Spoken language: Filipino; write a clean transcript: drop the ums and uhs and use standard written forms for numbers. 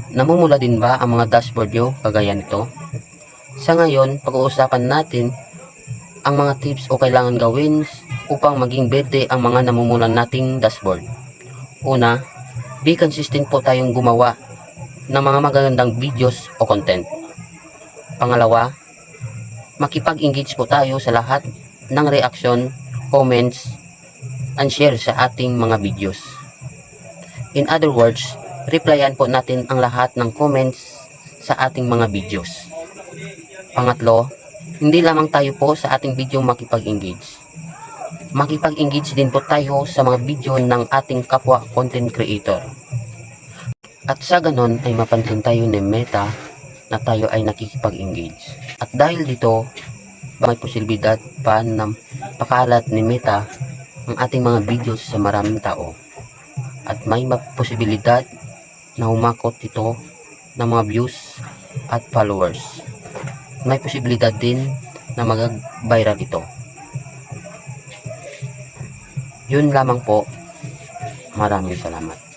Namumula din ba ang mga dashboard nyo kagaya nito? Sa ngayon, pag-uusapan natin ang mga tips o kailangan gawin upang maging berde ang mga namumulan nating dashboard. Una, be consistent po tayong gumawa ng mga magagandang videos o content. Pangalawa, makipag-engage po tayo sa lahat ng reaction, comments, and share sa ating mga videos. In other words, replyan po natin ang lahat ng comments sa ating mga videos. Pangatlo, hindi lamang tayo po sa ating video makipag-engage. Makipag-engage din po tayo sa mga video ng ating kapwa content creator. At sa ganon ay mapansin tayo ni Meta na tayo ay nakikipag-engage. At dahil dito, may posibilidad pa na pakalat ni Meta ang ating mga videos sa maraming tao. At may posibilidad na humakot ito ng mga views at followers. May posibilidad din na mag-viral ito. Yun lamang po. Maraming salamat.